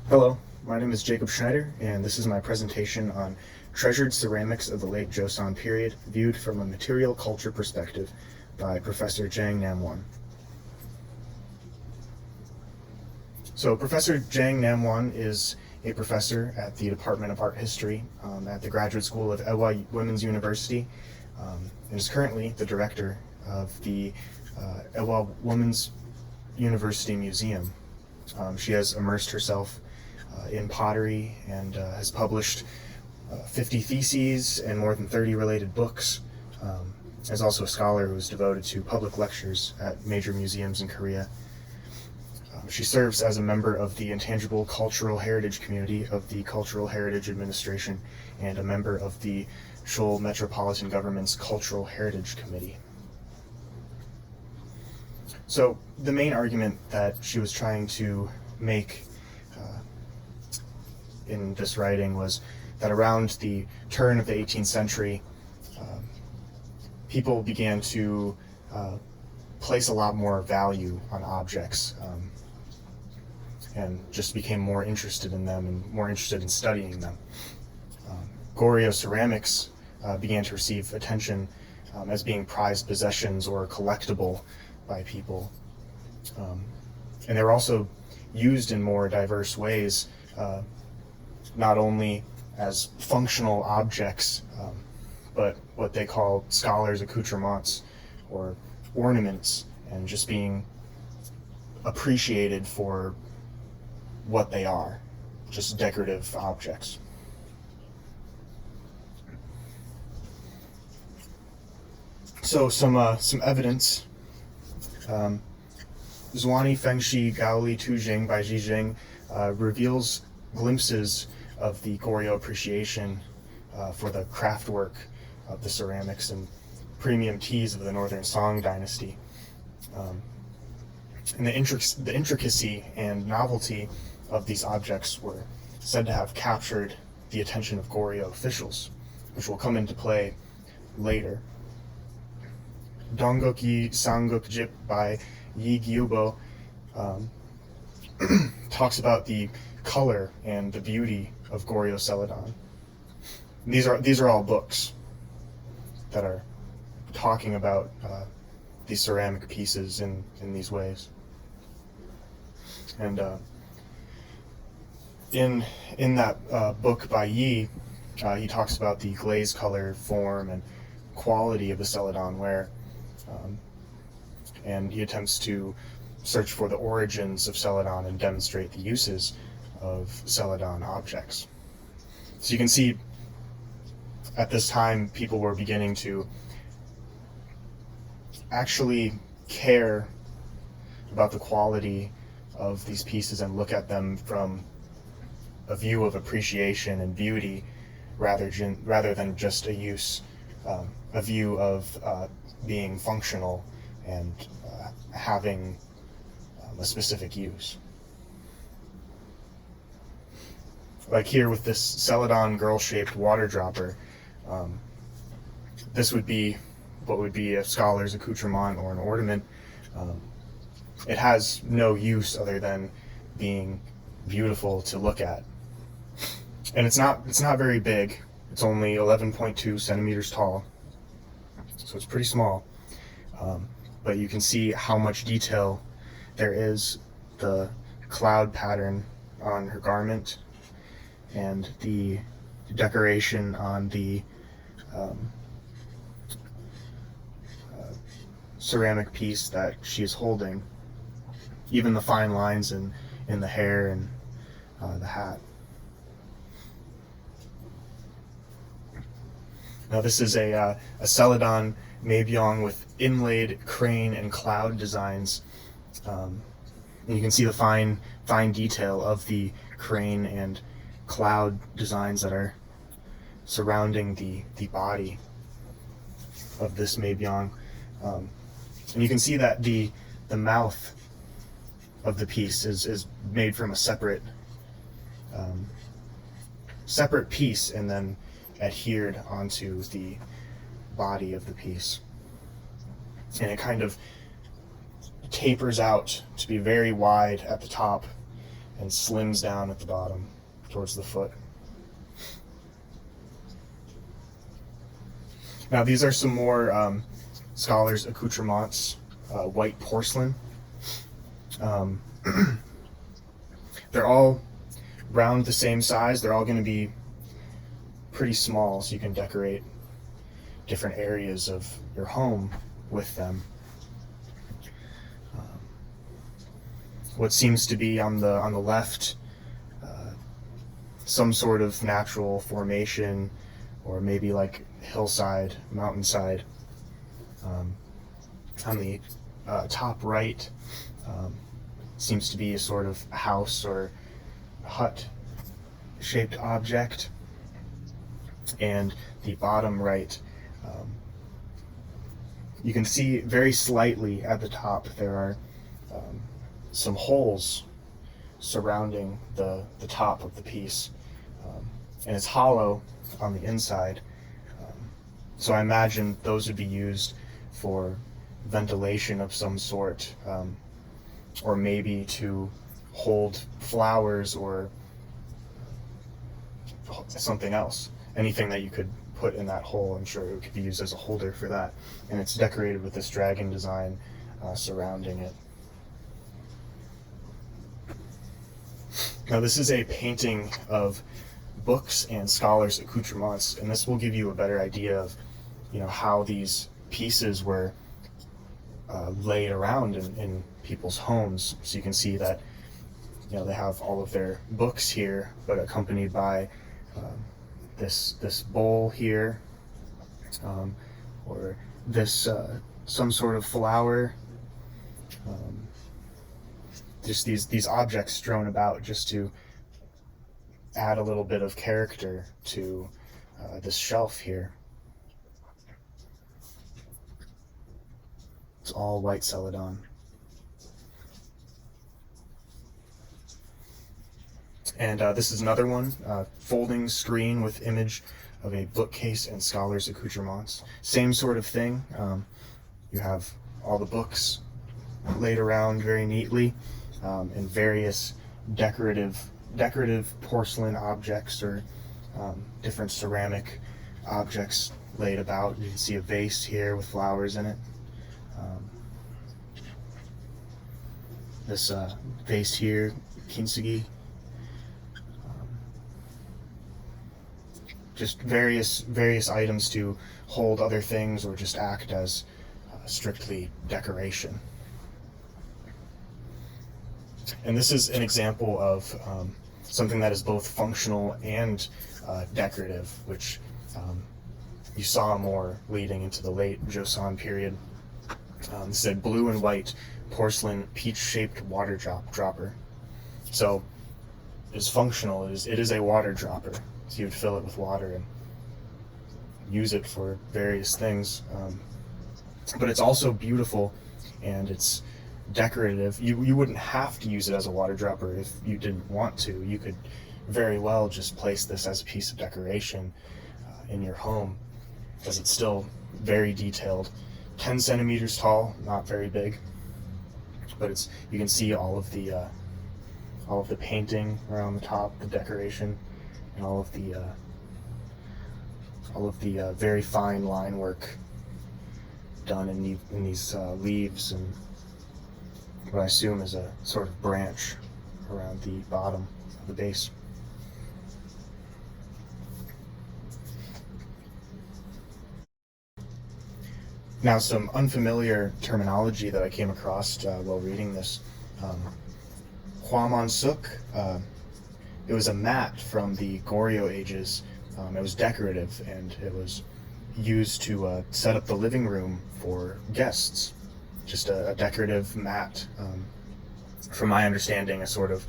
Hello, my name is Jacob Schneider, and this is my presentation on treasured ceramics of the late Joseon period, viewed from a material culture perspective by Professor Jang Namwon. So Professor Jang Namwon is a professor at the Department of Art History at the Graduate School of Ewha Women's University, and is currently the director of the Ewha Women's University Museum. She has immersed herself in pottery and has published 50 theses and more than 30 related books. Is also a scholar who is devoted to public lectures at major museums in Korea. She serves as a member of the Intangible Cultural Heritage Community of the Cultural Heritage Administration and a member of the Seoul Metropolitan Government's Cultural Heritage Committee. So the main argument that she was trying to make in this writing was that around the turn of the 18th century, people began to place a lot more value on objects and just became more interested in them and more interested in studying them. Goryeo ceramics began to receive attention as being prized possessions or collectible by people. And they were also used in more diverse ways, not only as functional objects, but what they call scholars' accoutrements, or ornaments, and just being appreciated for what they are, just decorative objects. So some evidence. Zhuani Fengshi Gaoli Tujing by Jijing reveals glimpses of the Goryeo appreciation for the craftwork of the ceramics and premium teas of the Northern Song dynasty. And the intricacy and novelty of these objects were said to have captured the attention of Goryeo officials, which will come into play later. Donggoki Sanggukjip by Yi Gyubo talks about the color and the beauty of Goryeo Celadon. These are all books that are talking about these ceramic pieces in these ways. And in that book by Yi, he talks about the glaze color, form, and quality of the Celadon ware, and he attempts to search for the origins of Celadon and demonstrate the uses of Celadon objects. So you can see at this time people were beginning to actually care about the quality of these pieces and look at them from a view of appreciation and beauty rather than just a view of being functional and having a specific use. Like here with this Celadon girl-shaped water dropper, this would be what would be a scholar's accoutrement or an ornament. It has no use other than being beautiful to look at. And it's not very big. It's only 11.2 centimeters tall, so it's pretty small. But you can see how much detail there is, the cloud pattern on her garment and the decoration on the ceramic piece that she is holding, even the fine lines in the hair and the hat. Now this is a Celadon Mabyong with inlaid crane and cloud designs. And you can see the fine detail of the crane and cloud designs that are surrounding the body of this Mabyong. And you can see that the mouth of the piece is made from a separate piece and then adhered onto the body of the piece. And it kind of tapers out to be very wide at the top and slims down at the bottom towards the foot. Now these are some more scholars' accoutrements, white porcelain. They're all round the same size. They're all going to be pretty small, so you can decorate different areas of your home with them. What seems to be on the left, some sort of natural formation, or maybe like hillside, mountainside. On the top right, seems to be a sort of house or hut shaped object, and the bottom right, you can see very slightly at the top there are some holes surrounding the top of the piece, and it's hollow on the inside, so I imagine those would be used for ventilation of some sort, or maybe to hold flowers or something else. Anything that you could put in that hole, I'm sure it could be used as a holder for that. And it's decorated with this dragon design surrounding it. Now this is a painting of books and scholars' accoutrements, and this will give you a better idea of, how these pieces were laid around in people's homes. So you can see that they have all of their books here, but accompanied by this bowl here, or this some sort of flower. Just these objects strewn about just to add a little bit of character to this shelf here. It's all white celadon. And this is another one, folding screen with image of a bookcase and scholars' accoutrements. Same sort of thing. You have all the books laid around very neatly, and various decorative porcelain objects or different ceramic objects laid about. You can see a vase here with flowers in it. This vase here, kintsugi. Just various items to hold other things or just act as strictly decoration. And this is an example of something that is both functional and decorative, which you saw more leading into the late Joseon period. This is a blue and white porcelain peach-shaped water dropper. So it's functional. It is a water dropper. So you would fill it with water and use it for various things. But it's also beautiful, and it's decorative. You wouldn't have to use it as a water dropper if you didn't want to. You could very well just place this as a piece of decoration in your home, because it's still very detailed. 10 centimeters tall, not very big, but you can see all of the painting around the top, the decoration, and all of the very fine line work done in these leaves and what I assume is a sort of branch around the bottom of the base. Now, some unfamiliar terminology that I came across while reading this. Hwamansuk, it was a mat from the Goryeo ages. It was decorative, and it was used to set up the living room for guests. Just a decorative mat. From my understanding, a sort of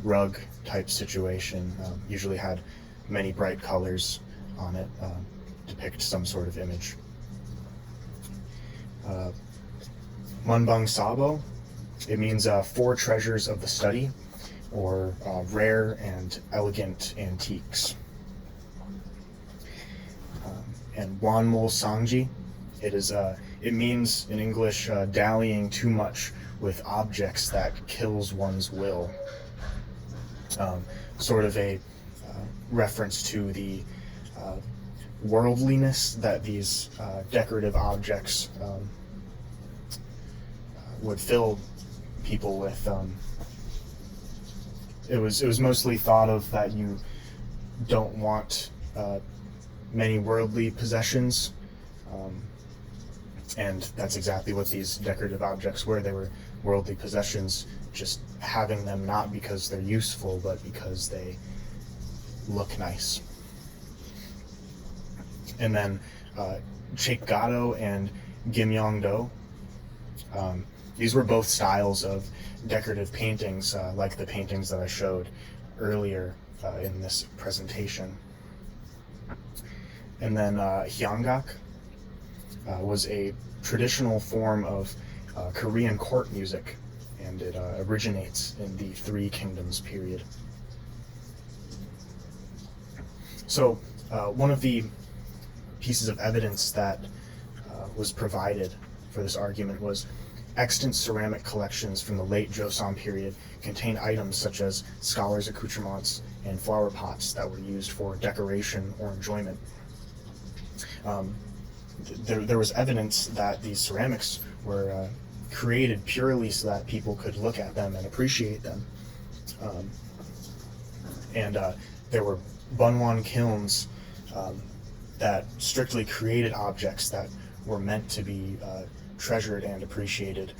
rug type situation. Usually had many bright colors on it, depict some sort of image. Munbang Sabo, it means four treasures of the study, or rare and elegant antiques. And Wanmul Sangji, it means in English dallying too much with objects that kills one's will. sort of a reference to the worldliness that these decorative objects would fill people with. It was mostly thought of that you don't want many worldly possessions, and that's exactly what these decorative objects were. They were worldly possessions, just having them not because they're useful, but because they look nice. And then Chekgado and Gimyeongdo, these were both styles of decorative paintings, like the paintings that I showed earlier in this presentation. And then Hyangak was a traditional form of Korean court music, and it originates in the Three Kingdoms period. So one of the pieces of evidence that was provided for this argument was extant ceramic collections from the late Joseon period contained items such as scholars' accoutrements and flower pots that were used for decoration or enjoyment. There was evidence that these ceramics were created purely so that people could look at them and appreciate them. And there were Bunwon kilns that strictly created objects that were meant to be treasured and appreciated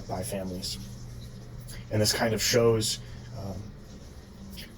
by families. And this kind of shows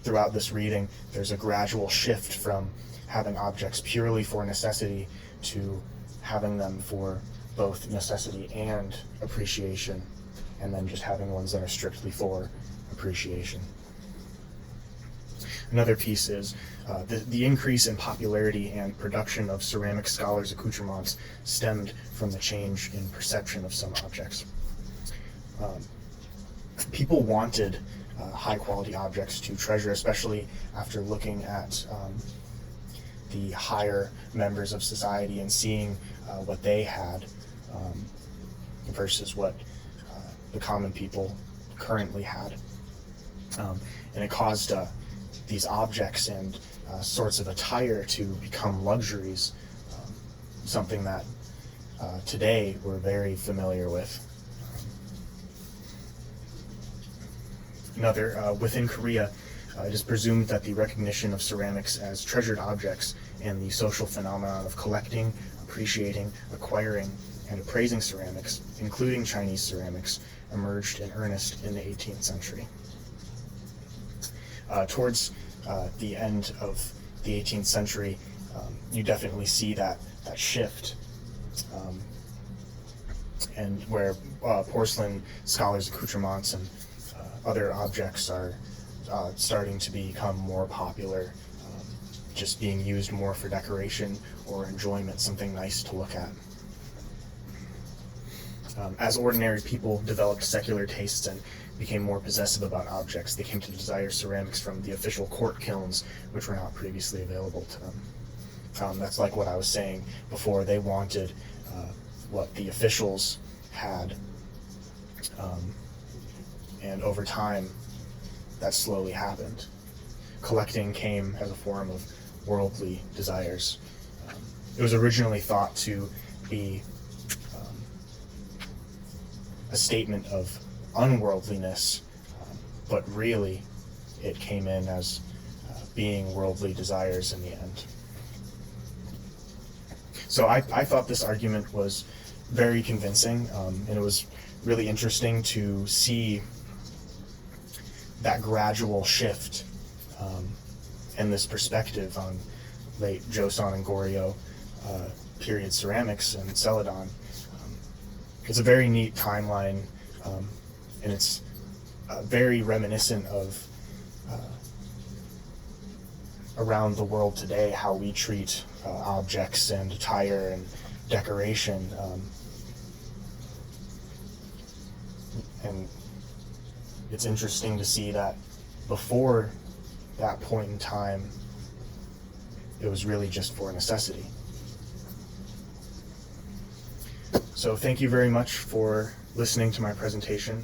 throughout this reading, there's a gradual shift from having objects purely for necessity to having them for both necessity and appreciation, and then just having ones that are strictly for appreciation. Another piece is the increase in popularity and production of ceramic scholars' accoutrements stemmed from the change in perception of some objects. People wanted high-quality objects to treasure, especially after looking at the higher members of society and seeing what they had versus what the common people currently had. And it caused these objects and sorts of attire to become luxuries, something that today we're very familiar with. Within Korea, it is presumed that the recognition of ceramics as treasured objects and the social phenomenon of collecting, appreciating, acquiring, and appraising ceramics, including Chinese ceramics, emerged in earnest in the 18th century. Towards the end of the 18th century, you definitely see that shift, and where porcelain scholars' accoutrements and other objects are starting to become more popular, just being used more for decoration or enjoyment, something nice to look at. As ordinary people developed secular tastes and became more possessive about objects, they came to desire ceramics from the official court kilns, which were not previously available to them. That's like what I was saying before. They wanted what the officials had, and over time, that slowly happened. Collecting came as a form of worldly desires. It was originally thought to be a statement of unworldliness, but really it came in as being worldly desires in the end. So I thought this argument was very convincing, and it was really interesting to see that gradual shift and this perspective on late Joseon and Goryeo period ceramics and Celadon. It's a very neat timeline, and it's very reminiscent of around the world today, how we treat objects and attire and decoration. And it's interesting to see that before that point in time, it was really just for necessity. So thank you very much for listening to my presentation.